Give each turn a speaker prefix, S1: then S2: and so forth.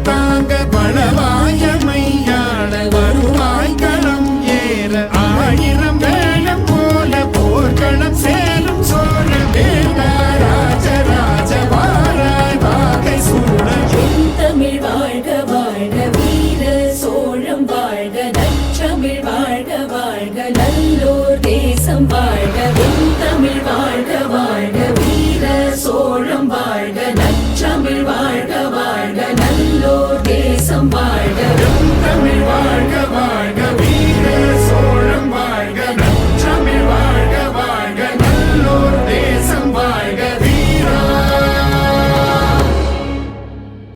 S1: தாங்க பலவாயமையாள வருவாய் களம் ஏற ஆயிரம் வேளம் போல போர்க்களம் சேரும் சோழ வேண்டா ராஜராஜ வாராய் வாகை சூழ
S2: தமிழ் வாழ்க வாழ்க வீர சோழம் வாழ்க நற்றமிழ் வாழ்க வாழ்க நல்லோர் தேசம் வாழ்க தமிழ் வாழ்க